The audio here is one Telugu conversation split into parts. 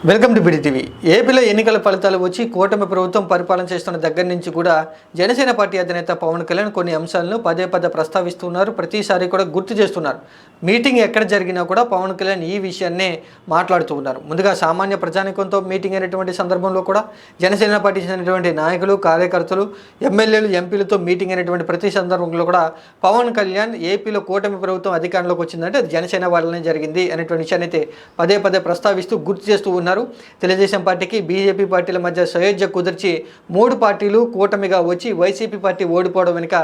Welcome to బిడిటీవీ. ఏపీలో ఎన్నికల ఫలితాలు వచ్చి కూటమి ప్రభుత్వం పరిపాలన చేస్తున్న దగ్గర నుంచి కూడా జనసేన పార్టీ అధినేత పవన్ కళ్యాణ్ కొన్ని అంశాలను పదే పదే ప్రస్తావిస్తున్నారు. ప్రతిసారి కూడా గుర్తు చేస్తున్నారు. మీటింగ్ ఎక్కడ జరిగినా కూడా పవన్ కళ్యాణ్ ఈ విషయాన్నే మాట్లాడుతూ ఉన్నారు. ముందుగా సామాన్య ప్రజానికంతో మీటింగ్ అయినటువంటి సందర్భంలో కూడా జనసేన పార్టీ చెందినటువంటి నాయకులు, కార్యకర్తలు, ఎమ్మెల్యేలు, ఎంపీలతో మీటింగ్ అయినటువంటి ప్రతి సందర్భంలో కూడా పవన్ కళ్యాణ్ ఏపీలో కూటమి ప్రభుత్వం అధికారంలోకి వచ్చిందంటే అది జనసేన వల్లనే జరిగింది అనేటువంటి విషయాన్ని అయితే పదే పదే ప్రస్తావిస్తూ గుర్తు చేస్తూ ఉన్నారు. తెలుగుదేశం పార్టీకి బీజేపీ పార్టీల మధ్య సయోధ్య కుదిర్చి 3 పార్టీలు కూటమిగా వచ్చి వైసీపీ పార్టీ ఓడిపోవడం వెనుక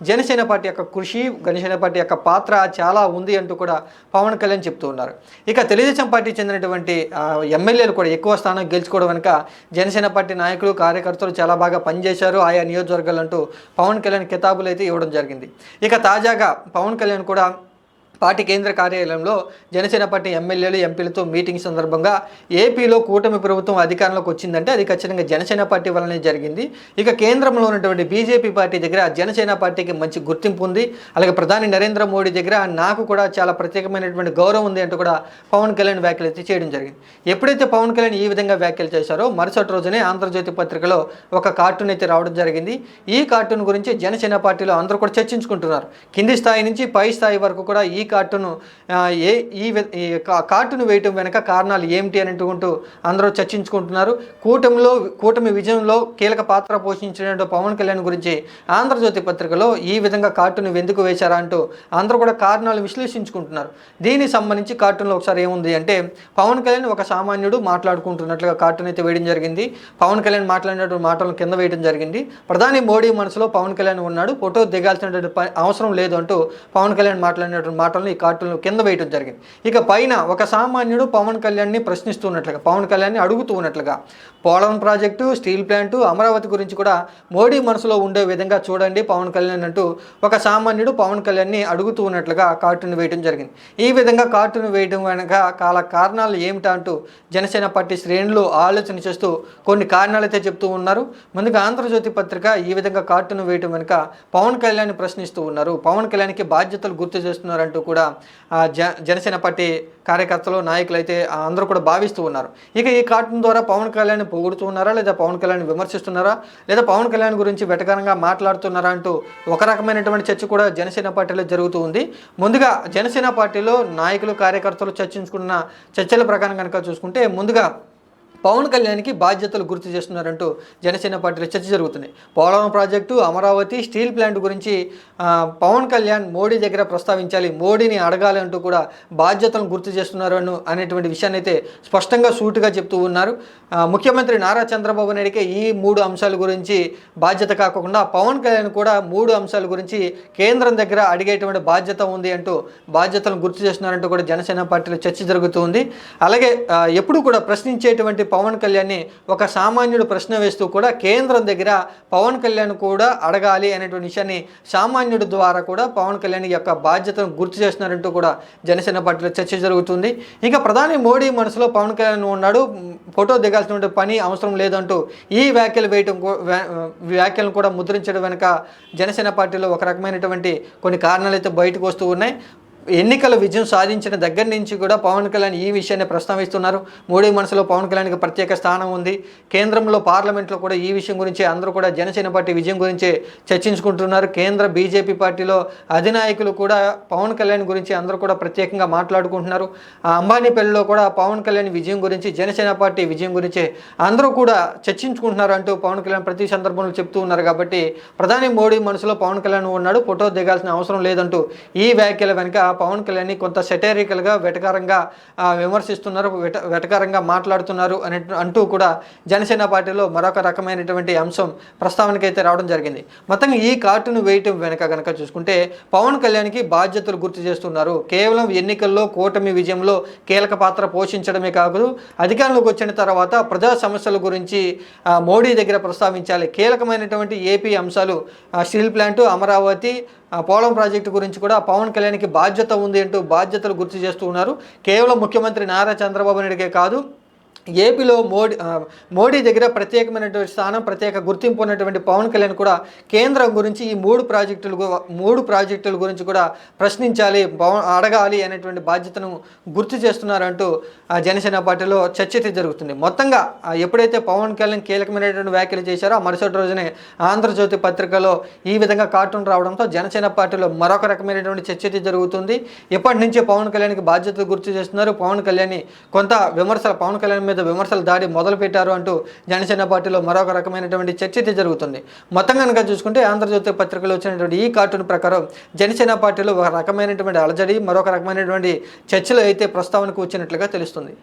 జనసేన పార్టీ యొక్క కృషి, జనసేన పార్టీ యొక్క పాత్ర చాలా ఉంది అంటూ కూడా పవన్ కళ్యాణ్ చెప్తూ ఉన్నారు. ఇక తెలుగుదేశం పార్టీ చెందినటువంటి ఎమ్మెల్యేలు కూడా ఎక్కువ స్థానం గెలుచుకోవడం వెనుక జనసేన పార్టీ నాయకులు, కార్యకర్తలు చాలా బాగా పనిచేశారు ఆయా నియోజకవర్గాలు అంటూ పవన్ కళ్యాణ్ కితాబులు అయితే ఇవ్వడం జరిగింది. ఇక తాజాగా పవన్ కళ్యాణ్ కూడా పార్టీ కేంద్ర కార్యాలయంలో జనసేన పార్టీ ఎమ్మెల్యేలు, ఎంపీలతో మీటింగ్ సందర్భంగా ఏపీలో కూటమి ప్రభుత్వం అధికారంలోకి వచ్చిందంటే అది ఖచ్చితంగా జనసేన పార్టీ వల్లనే జరిగింది. ఇక కేంద్రంలో ఉన్నటువంటి బీజేపీ పార్టీ దగ్గర జనసేన పార్టీకి మంచి గుర్తింపు ఉంది. అలాగే ప్రధాని నరేంద్ర మోడీ దగ్గర నాకు కూడా చాలా ప్రత్యేకమైనటువంటి గౌరవం ఉంది అంటూ కూడా పవన్ కళ్యాణ్ వ్యాఖ్యలు అయితే చేయడం జరిగింది. ఎప్పుడైతే పవన్ కళ్యాణ్ ఈ విధంగా వ్యాఖ్యలు చేశారో మరుసటి రోజునే ఆంధ్రజ్యోతి పత్రికలో ఒక కార్టూన్ అయితే రావడం జరిగింది. ఈ కార్టూన్ గురించి జనసేన పార్టీలో అందరూ కూడా చర్చించుకుంటున్నారు. కింది స్థాయి నుంచి పై స్థాయి వరకు కూడా ఈ కార్టూన్ కార్టూన్ వేయటం వెనక కారణాలు ఏమిటి అని అంటూ అందరూ చర్చించుకుంటున్నారు. కూటమి విజయంలో కీలక పాత్ర పోషించిన పవన్ కళ్యాణ్ గురించి ఆంధ్రజ్యోతి పత్రికలో ఈ విధంగా కార్టూన్ ఎందుకు వేశారా అంటూ అందరూ కూడా కారణాలు విశ్లేషించుకుంటున్నారు. దీనికి సంబంధించి కార్టూన్లో ఒకసారి ఏముంది అంటే పవన్ కళ్యాణ్ ఒక సామాన్యుడు మాట్లాడుకుంటున్నట్లుగా కార్టూన్ అయితే వేయడం జరిగింది. పవన్ కళ్యాణ్ మాట్లాడినటువంటి మాటలను కింద వేయడం జరిగింది. ప్రధాని మోడీ మనసులో పవన్ కళ్యాణ్ ఉన్నాడు, ఫోటో దిగాల్సినటువంటి అవసరం లేదు అంటూ పవన్ కళ్యాణ్ మాట్లాడినటువంటి మాటలను ఈ కార్టూన్లు కింద వేయడం జరిగింది. ఇక పైన ఒక సామాన్యుడు పవన్ కళ్యాణ్ని ప్రశ్నిస్తున్నట్లుగా, పవన్ కళ్యాణ్ని అడుగుతూ ఉన్నట్లుగా Polavaram project, steel plant, Amaravati గురించి కూడా మోడీ మనసులో ఉండే విధంగా చూడండి పవన్ కళ్యాణ్ అంటూ ఒక సామాన్యుడు పవన్ కళ్యాణ్ని అడుగుతూ ఉన్నట్లుగా కార్టూన్ వేయడం జరిగింది. ఈ విధంగా కార్టూన్ వేయడం వెనక కారణాలు ఏమిటా అంటూ జనసేన పార్టీ శ్రేణులు ఆలోచన చేస్తూ కొన్ని కారణాలు అయితే చెప్తూ ఉన్నారు. ముందుగా ఆంధ్రజ్యోతి పత్రిక ఈ విధంగా కార్టూన్ వేయడం వెనుక పవన్ కళ్యాణ్ ప్రశ్నిస్తూ ఉన్నారు, పవన్ కళ్యాణ్కి బాధ్యతలు గుర్తు చేస్తున్నారంటూ కూడా జనసేన పార్టీ కార్యకర్తలు, నాయకులు అయితే అందరూ కూడా భావిస్తూ ఉన్నారు. ఇక ఈ కార్టూన్ ద్వారా పవన్ కళ్యాణ్ పొగుడుతూ ఉన్నారా, లేదా పవన్ కళ్యాణ్ విమర్శిస్తున్నారా, లేదా పవన్ కళ్యాణ్ గురించి వెటకారంగా మాట్లాడుతున్నారా అంటూ ఒక రకమైనటువంటి చర్చ కూడా జనసేన పార్టీలో జరుగుతూ ఉంది. ముందుగా జనసేన పార్టీలో నాయకులు, కార్యకర్తలు చర్చించుకున్న చర్చల ప్రకారం కనుక చూసుకుంటే ముందుగా పవన్ కళ్యాణ్కి బాధ్యతలు గుర్తు చేస్తున్నారంటూ జనసేన పార్టీలో చర్చ జరుగుతుంది. Polavaram project, Amaravati, steel plant గురించి పవన్ కళ్యాణ్ మోడీ దగ్గర ప్రస్తావించాలి, మోడీని అడగాలి అంటూ కూడా బాధ్యతలను గుర్తు చేస్తున్నారు అనేటువంటి విషయాన్ని అయితే స్పష్టంగా సూటిగా చెప్తూ ఉన్నారు. ముఖ్యమంత్రి నారా చంద్రబాబు నాయుడికే ఈ 3 అంశాల గురించి బాధ్యత కాకుండా పవన్ కళ్యాణ్ కూడా 3 అంశాల గురించి కేంద్రం దగ్గర అడిగేటువంటి బాధ్యత ఉంది అంటూ బాధ్యతలను గుర్తు చేస్తున్నారంటూ కూడా జనసేన పార్టీలో చర్చ జరుగుతుంది. అలాగే ఎప్పుడు కూడా ప్రశ్నించేటువంటి పవన్ కళ్యాణ్ని ఒక సామాన్యుడు ప్రశ్న వేస్తూ కూడా కేంద్రం దగ్గర పవన్ కళ్యాణ్ కూడా అడగాలి అనేటువంటి విషయాన్ని సామాన్యుడి ద్వారా కూడా పవన్ కళ్యాణ్ యొక్క బాధ్యతను గుర్తు చేస్తున్నారంటూ కూడా జనసేన పార్టీలో చర్చ జరుగుతుంది. ఇంకా ప్రధాని మోడీ మనసులో పవన్ కళ్యాణ్ ఉన్నాడు, ఫోటో దిగాల్సిన పని అవసరం లేదంటూ ఈ వ్యాఖ్యలను కూడా ముద్రించడం వెనుక జనసేన పార్టీలో ఒక రకమైనటువంటి కొన్ని కారణాలు అయితే బయటకు వస్తూ ఉన్నాయి. ఎన్నికల విజయం సాధించిన దగ్గర నుంచి కూడా పవన్ కళ్యాణ్ ఈ విషయాన్ని ప్రస్తావిస్తున్నారు. మోడీ మనసులో పవన్ కళ్యాణ్కి ప్రత్యేక స్థానం ఉంది. కేంద్రంలో పార్లమెంట్లో కూడా ఈ విషయం గురించి అందరూ కూడా జనసేన పార్టీ విజయం గురించి చర్చించుకుంటున్నారు. కేంద్ర బీజేపీ పార్టీలో అధినాయకులు కూడా పవన్ కళ్యాణ్ గురించి అందరూ కూడా ప్రత్యేకంగా మాట్లాడుకుంటున్నారు. అంబానీపల్లిలో కూడా పవన్ కళ్యాణ్ విజయం గురించి, జనసేన పార్టీ విజయం గురించి అందరూ కూడా చర్చించుకుంటున్నారు అంటూ పవన్ కళ్యాణ్ ప్రతి సందర్భంలో చెప్తూ ఉన్నారు. కాబట్టి ప్రధాని మోడీ మనసులో పవన్ కళ్యాణ్ ఉన్నాడు, ఫోటో దిగాల్సిన అవసరం లేదంటూ ఈ వ్యాఖ్యల వెనుక పవన్ కళ్యాణ్ని కొంత సెటైరికల్గా, వెటకారంగా విమర్శిస్తున్నారు, వెటకారంగా మాట్లాడుతున్నారు అంటూ కూడా జనసేన పార్టీలో మరొక రకమైనటువంటి అంశం ప్రస్తావనకైతే రావడం జరిగింది. మొత్తంగా ఈ కార్టూన్ వేయటం వెనుక కనుక చూసుకుంటే పవన్ కళ్యాణ్కి బాధ్యతలు గుర్తు చేస్తున్నారు. కేవలం ఎన్నికల్లో కూటమి విజయంలో కీలక పాత్ర పోషించడమే కాదు, అధికారంలోకి వచ్చిన తర్వాత ప్రజా సమస్యల గురించి మోడీ దగ్గర ప్రస్తావించాలి. కీలకమైనటువంటి ఏపీ అంశాలు, steel plant, Amaravati, Polavaram project గురించి కూడా పవన్ కళ్యాణ్కి బాధ్యత ఉంది అంటూ బాధ్యతలు గుర్తు చేస్తూ ఉన్నారు. కేవలం ముఖ్యమంత్రి నారా చంద్రబాబు నాయుడికే కాదు, ఏపీలో మోడీ దగ్గర ప్రత్యేకమైనటువంటి స్థానం, ప్రత్యేక గుర్తింపు ఉన్నటువంటి పవన్ కళ్యాణ్ కూడా కేంద్రం గురించి ఈ మూడు ప్రాజెక్టుల గురించి కూడా ప్రశ్నించాలి, అడగాలి అనేటువంటి బాధ్యతను గుర్తు చేస్తున్నారంటూ జనసేన పార్టీలో చర్చ జరుగుతుంది. మొత్తంగా ఎప్పుడైతే పవన్ కళ్యాణ్ కీలకమైనటువంటి వ్యాఖ్యలు చేశారో ఆ మరుసటి రోజునే ఆంధ్రజ్యోతి పత్రికలో ఈ విధంగా కార్టూన్ రావడంతో జనసేన పార్టీలో మరొక రకమైనటువంటి చర్చ జరుగుతుంది. ఎప్పటి నుంచే పవన్ కళ్యాణ్కి బాధ్యతలు గుర్తు చేస్తున్నారు. పవన్ కళ్యాణ్ మీద విమర్శల దాడి మొదలుపెట్టారు అంటూ జనసేన పార్టీలో మరొక రకమైనటువంటి చర్చ జరుగుతుంది. మొత్తం కనుక చూసుకుంటే ఆంధ్రజ్యోతి పత్రికలో వచ్చినటువంటి ఈ కార్టూన్ ప్రకారం జనసేన పార్టీలో ఒక రకమైనటువంటి అలజడి, మరొక రకమైనటువంటి చర్చలు అయితే ప్రస్తావనకు వచ్చినట్లుగా తెలుస్తుంది.